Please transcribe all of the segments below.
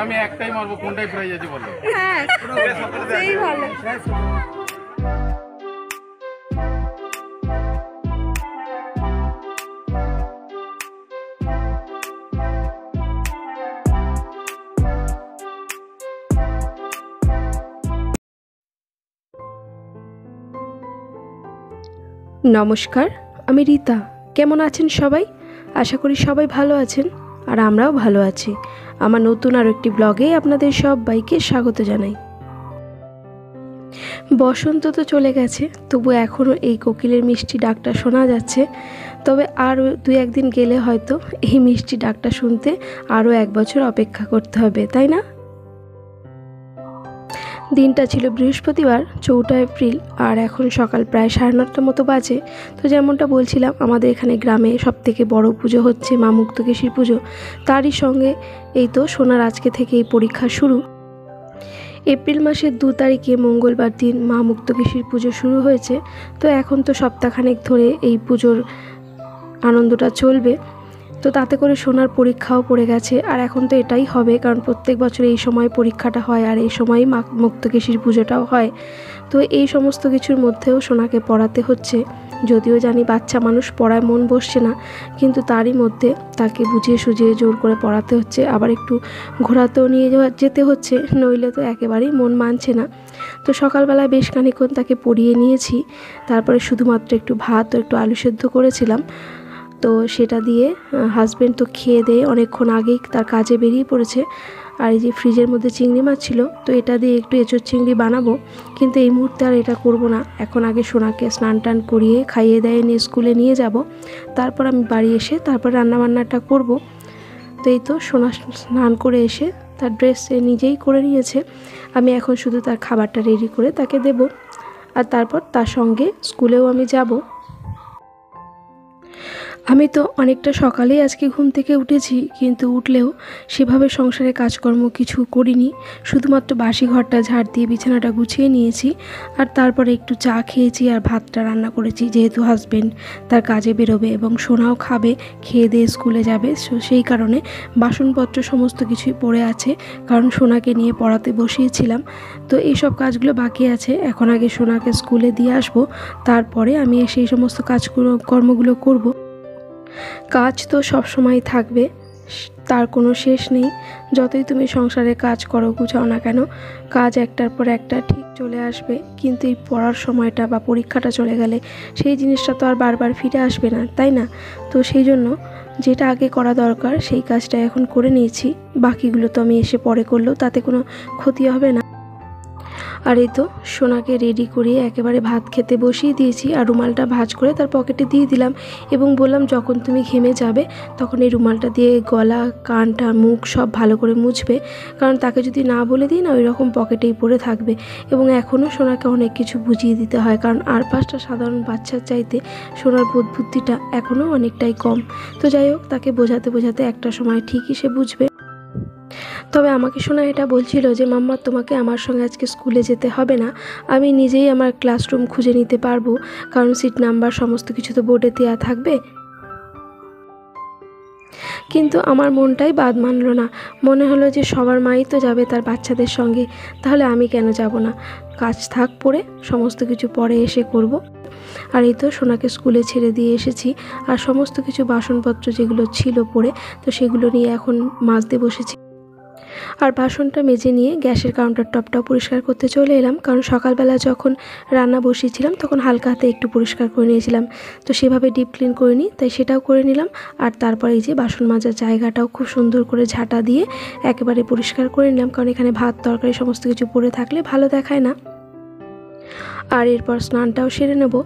আমি একটাই মারবো, কোনটাই প্রাইজ আছে বলো? হ্যাঁ সেই ভালো। নমস্কার, আমি রীতা। কেমন আছেন সবাই? আশা করি সবাই ভালো আছেন, আর আমরাও ভালো আছি। আমার নতুন আরও একটি ব্লগে আপনাদের সবাইকে স্বাগত জানাই। বসন্ত তো চলে গেছে, তবু এখনও এই কোকিলের মিষ্টি ডাকটা শোনা যাচ্ছে। তবে আর 2-1 দিন গেলে হয়তো এই মিষ্টি ডাকটা শুনতে আরও 1 বছর অপেক্ষা করতে হবে, তাই না? দিনটা ছিল বৃহস্পতিবার, 4 এপ্রিল, আর এখন সকাল প্রায় 9:30 মতো বাজে। তো যেমনটা বলছিলাম, আমাদের এখানে গ্রামে সবথেকে বড় পুজো হচ্ছে মা মুক্তকেশীর পুজো। তারই সঙ্গে এই তো সোনার আজকে থেকে এই পরীক্ষা শুরু। এপ্রিল মাসের 2 তারিখে মঙ্গলবার দিন মা মুক্তকেশীর পুজো শুরু হয়েছে। তো এখন তো সপ্তাহখানেক ধরে এই পুজোর আনন্দটা চলবে। তো তাতে করে সোনার পরীক্ষাও পড়ে গেছে, আর এখন তো এটাই হবে, কারণ প্রত্যেক বছর এই সময় পরীক্ষাটা হয়, আর এই সময়ই মা মুক্তকেশীর পুজোটাও হয়। তো এই সমস্ত কিছুর মধ্যেও সোনাকে পড়াতে হচ্ছে। যদিও জানি বাচ্চা মানুষ, পড়ায় মন বসছে না, কিন্তু তারই মধ্যে তাকে বুঝিয়ে সুঝিয়ে জোর করে পড়াতে হচ্ছে। আবার একটু ঘোরাতেও নিয়ে যেতে হচ্ছে, নইলে তো একেবারেই মন মানছে না। তো সকালবেলায় বেশ খানিকক্ষণ তাকে পড়িয়ে নিয়েছি। তারপরে শুধুমাত্র একটু ভাত ও একটু আলু সেদ্ধ করেছিলাম। তো সেটা দিয়ে হাজব্যান্ড তো খেয়ে দিয়ে অনেকক্ষণ আগেই তার কাজে বেরিয়ে পড়েছে। আর এই যে ফ্রিজের মধ্যে চিংড়ি মাছ ছিল, তো এটা দিয়ে একটু এঁচোড় চিংড়ি বানাবো, কিন্তু এই মুহূর্তে আর এটা করব না। এখন আগে সোনাকে স্নান টান করিয়ে খাইয়ে দেয় নিয়ে স্কুলে নিয়ে যাব, তারপর আমি বাড়ি এসে তারপর রান্নাবান্নাটা করব। তো এই তো সোনা স্নান করে এসে তার ড্রেস নিজেই করে নিয়েছে। আমি এখন শুধু তার খাবারটা রেডি করে তাকে দেব, আর তারপর তার সঙ্গে স্কুলেও আমি যাব। আমি তো অনেকটা সকালেই আজকে ঘুম থেকে উঠেছি, কিন্তু উঠলেও সেভাবে সংসারে কাজকর্ম কিছু করিনি। শুধুমাত্র বাসি ঘরটা ঝাড় দিয়ে বিছানাটা গুছিয়ে নিয়েছি, আর তারপরে একটু চা খেয়েছি আর ভাতটা রান্না করেছি, যেহেতু হাজব্যান্ড তার কাজে বেরোবে এবং সোনাও খাবে, খেয়ে দিয়ে স্কুলে যাবে। সেই কারণে বাসনপত্র সমস্ত কিছুই পড়ে আছে, কারণ সোনাকে নিয়ে পড়াতে বসিয়েছিলাম। তো এইসব কাজগুলো বাকি আছে। এখন আগে সোনাকে স্কুলে দিয়ে আসবো, তারপরে আমি সেই সমস্ত কর্মগুলো করব। কাজ তো সব সময় থাকবে, তার কোনো শেষ নেই। যতই তুমি সংসারে কাজ করো গুছাও না কেন, কাজ একটার পর একটা ঠিক চলে আসবে। কিন্তু এই পড়ার সময়টা বা পরীক্ষাটা চলে গেলে সেই জিনিসটা তো আর বারবার ফিরে আসবে না, তাই না? তো সেই জন্য যেটা আগে করা দরকার সেই কাজটা এখন করে নিয়েছি। বাকিগুলো তো আমি এসে পরে করলেও তাতে কোনো ক্ষতি হবে না। আর এই তো সোনাকে রেডি করিয়ে একেবারে ভাত খেতে বসিয়ে দিয়েছি, আর রুমালটা ভাঁজ করে তার পকেটে দিয়ে দিলাম এবং বললাম, যখন তুমি ঘেমে যাবে তখন এই রুমালটা দিয়ে গলা, কানটা, মুখ সব ভালো করে মুছবে, কারণ তাকে যদি না বলে দিই না, ওই রকম পকেটেই পড়ে থাকবে। এবং এখনও সোনাকে অনেক কিছু বুঝিয়ে দিতে হয়, কারণ আর 5টা সাধারণ বাচ্চার চাইতে সোনার বোধ বুদ্ধিটা এখনও অনেকটাই কম। তো যাই হোক, তাকে বোঝাতে বোঝাতে একটা সময় ঠিকই সে বুঝবে। তবে আমাকে শোনা এটা বলছিল যে, মাম্মা তোমাকে আমার সঙ্গে আজকে স্কুলে যেতে হবে না, আমি নিজেই আমার ক্লাসরুম খুঁজে নিতে পারবো, কারণ সিট নাম্বার সমস্ত কিছু তো বোর্ডে দেওয়া থাকবে। কিন্তু আমার মনটাই বাদ মানলো না। মনে হলো যে সবার মাই তো যাবে তার বাচ্চাদের সঙ্গে, তাহলে আমি কেন যাব না? কাজ থাক পড়ে, সমস্ত কিছু পরে এসে করব। আর এই তো সোনাকে স্কুলে ছেড়ে দিয়ে এসেছি, আর সমস্ত কিছু বাসনপত্র যেগুলো ছিল পড়ে, তো সেগুলো নিয়ে এখন মাজতে বসেছি। আর বাসনটা মেজে নিয়ে গ্যাসের কাউন্টার টপটাও পরিষ্কার করতে চলে এলাম, কারণ সকালবেলা যখন রান্না বসিয়েছিলাম তখন হালকা হাতে একটু পরিষ্কার করে নিয়েছিলাম, তো সেভাবে ডিপ ক্লিন করে নিই, তাই সেটাও করে নিলাম। আর তারপরে এই যে বাসন মাজার জায়গাটাও খুব সুন্দর করে ঝাঁটা দিয়ে একেবারে পরিষ্কার করে নিলাম, কারণ এখানে ভাত তরকারি সমস্ত কিছু পড়ে থাকলে ভালো দেখায় না। আর এরপর স্নানটাও সেরে নেব।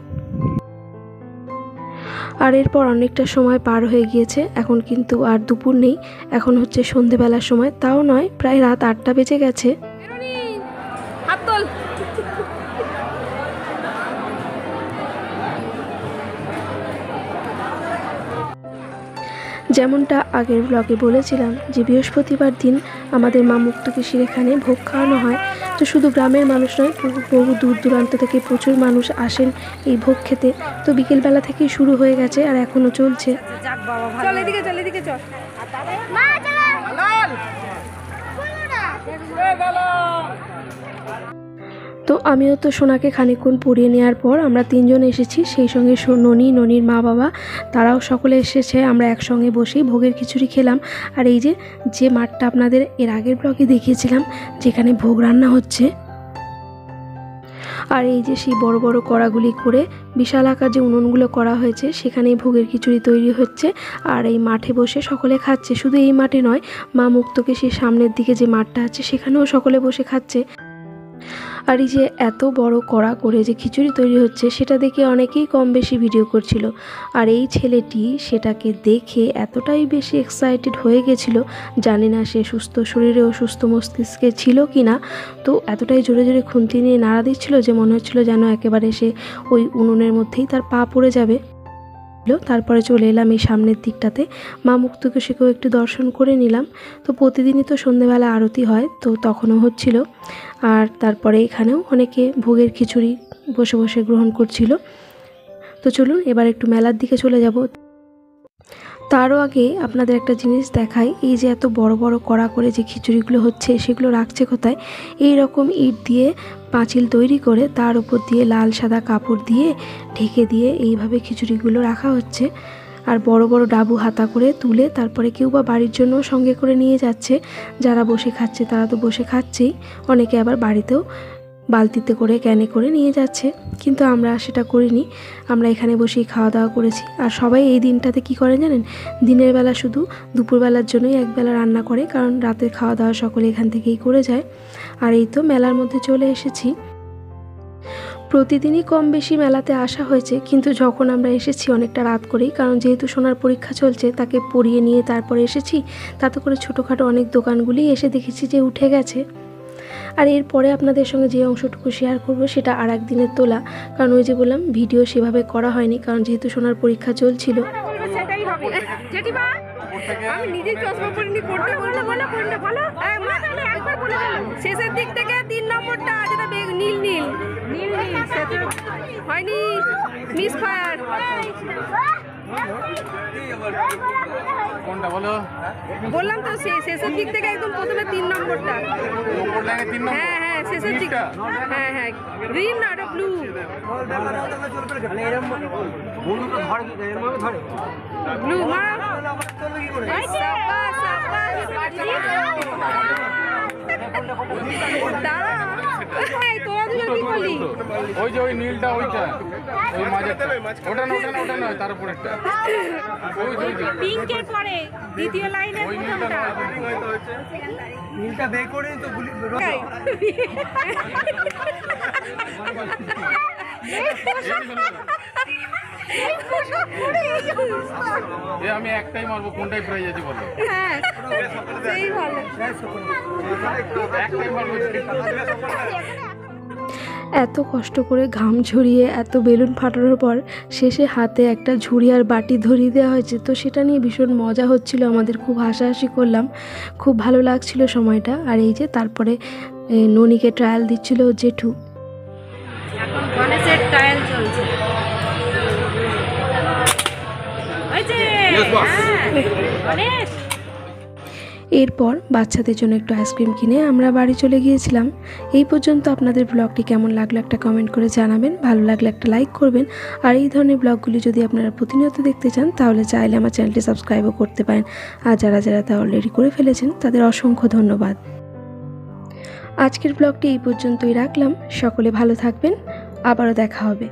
আর এরপর অনেকটা সময় পার হয়ে গিয়েছে, এখন কিন্তু আর দুপুর নেই, এখন হচ্ছে সন্ধেবেলার সময়, তাও নয়, প্রায় রাত 8টা বেজে গেছে। যেমনটা আগের ব্লগে বলেছিলাম যে বৃহস্পতিবার দিন আমাদের মা মুক্তকেশীর এখানে ভোগ খাওয়ানো হয়। তো শুধু গ্রামের মানুষ নয়, বহু দূর দূরান্ত থেকে প্রচুর মানুষ আসেন এই ভোগ খেতে। তো বিকেলবেলা থেকেই শুরু হয়ে গেছে আর এখনও চলছে। তো আমিও তো সোনাকে খানিকক্ষণ পরিয়ে নেওয়ার পর আমরা তিনজন এসেছি, সেই সঙ্গে ননির মা বাবা তারাও সকলে এসেছে। আমরা একসঙ্গে বসেই ভোগের খিচুড়ি খেলাম। আর এই যে মাঠটা আপনাদের এর আগের ব্লগে দেখিয়েছিলাম যেখানে ভোগ রান্না হচ্ছে, আর এই যে সেই বড় বড় কড়াগুলি করে বিশাল আকার যে উনুনগুলো করা হয়েছে সেখানেই ভোগের খিচুড়ি তৈরি হচ্ছে। আর এই মাঠে বসে সকলে খাচ্ছে, শুধু এই মাঠে নয়, মা মুক্তকে সেই সামনের দিকে যে মাঠটা আছে সেখানেও সকলে বসে খাচ্ছে। আর এই যে এত বড় কড়া করে যে খিচুড়ি তৈরি হচ্ছে সেটা দেখে অনেকেই কম বেশি ভিডিও করছিল। আর এই ছেলেটি সেটাকে দেখে এতটাই বেশি এক্সাইটেড হয়ে গেছিল, জানি না সে সুস্থ শরীরে ও সুস্থ মস্তিষ্কে ছিল কি না, তো এতটাই জোরে জোরে খুন্তি নিয়ে নাড়া দিচ্ছিল যে মনে হচ্ছিল যেন একেবারে সে ওই উনুনের মধ্যেই তার পা পড়ে যাবে। তারপরে চলে এলাম এই সামনের দিকটাতে, মা মুক্তকে সেকেও একটু দর্শন করে নিলাম। তো প্রতিদিনই তো সন্ধেবেলা আরতি হয়, তো তখনও হচ্ছিল। আর তারপরে এখানেও অনেকে ভোগের খিচুড়ি বসে বসে গ্রহণ করছিল। তো চলুন এবার একটু মেলার দিকে চলে যাব। তারও আগে আপনাদের একটা জিনিস দেখাই, এই যে এত বড় বড় কড়া করে যে খিচুড়িগুলো হচ্ছে সেগুলো রাখছে কোথায়, এই রকম ইট দিয়ে পাঁচিল তৈরি করে তার উপর দিয়ে লাল সাদা কাপড় দিয়ে ঢেকে দিয়ে এইভাবে খিচুড়িগুলো রাখা হচ্ছে। আর বড় বড় ডাবু হাতা করে তুলে তারপরে কেউ বা বাড়ির জন্য সঙ্গে করে নিয়ে যাচ্ছে। যারা বসে খাচ্ছে তারা তো বসে খাচ্ছেই, অনেকে আবার বাড়িতেও বালতিতে করে ক্যানে করে নিয়ে যাচ্ছে, কিন্তু আমরা সেটা করিনি, আমরা এখানে বসেই খাওয়া দাওয়া করেছি। আর সবাই এই দিনটাতে কি করেন জানেন, দিনের বেলা শুধু দুপুরবেলার জন্যই একবেলা রান্না করে, কারণ রাতের খাওয়া দাওয়া সকলে এখান থেকেই করে যায়। আর এই তো মেলার মধ্যে চলে এসেছি। প্রতিদিনই কম বেশি মেলাতে আসা হয়েছে, কিন্তু যখন আমরা এসেছি অনেকটা রাত করেই, কারণ যেহেতু সোনার পরীক্ষা চলছে তাকে পড়িয়ে নিয়ে তারপরে এসেছি, তাতে করে ছোটোখাটো অনেক দোকানগুলি এসে দেখেছি যে উঠে গেছে। আর এরপরে আপনাদের সঙ্গে যে অংশটুকু শেয়ার করব সেটা আর একদিনের তোলা, কারণ ওই যে বললাম ভিডিও সেভাবে করা হয়নি, কারণ যেহেতু সোনার পরীক্ষা চলছিল। আমি নিজে চশমা পরিনি, পড়তে বললে বলো পড়লে ভালো, একবার বলে শেষের দিক থেকে 3 নম্বরটা যেটা নীল নীল নীল নীল সেটা হয়নি, মিস ফায়ার। কোনটা বলো? বললাম তো শেষের দিক থেকে একদম প্রথমে 3 নম্বরটা। হ্যাঁ হ্যাঁ শেষের দিক, হ্যাঁ হ্যাঁ গ্রিন না ওটা ব্লু। ব্লু মা দাঁড়া, তোরা দুজন কি করলি? ওই যে ওই নীলটা, ওইটা ওই মাঝে, ওটা না ওটা না ওটা নয়, তার উপরেরটা ওই যে পিঙ্কের পরে দ্বিতীয় লাইনে ওই নীলটা নয়, নীলটা বে করে তো গুলি আমি একটাই মারবো, কোনটাই প্রাইজ আছে বলো? হ্যাঁ সেই ভালো, একটাই মারবো। এত কষ্ট করে ঘাম ঝরিয়ে এত বেলুন ফাটানোর পর শেষে হাতে একটা ঝুড়ি আর বাটি ধরিয়ে দেওয়া হয়েছে, তো সেটা নিয়ে ভীষণ মজা হচ্ছিল আমাদের, খুব হাসাহাসি করলাম, খুব ভালো লাগছিল সময়টা। আর এই যে তারপরে ননিকে ট্রায়াল দিচ্ছিল জেঠু। এখন গণেশের ট্রায়াল চলছে। ওই যে গণেশ। এরপর বাচ্চাদের জন্য একটু আইসক্রিম কিনে আমরা বাড়ি চলে গিয়েছিলাম। এই পর্যন্ত আপনাদের ব্লগটি কেমন লাগলো একটা কমেন্ট করে জানাবেন, ভালো লাগলে একটা লাইক করবেন। আর এই ধরনের ব্লগগুলি যদি আপনারা প্রতিনিয়ত দেখতে চান তাহলে চাইলে আমার চ্যানেলটি সাবস্ক্রাইবও করতে পারেন। আর যারা তা অলরেডি করে ফেলেছেন তাদের অসংখ্য ধন্যবাদ। আজকের ব্লগটি এই পর্যন্তই রাখলাম, সকলে ভালো থাকবেন, আবারও দেখা হবে।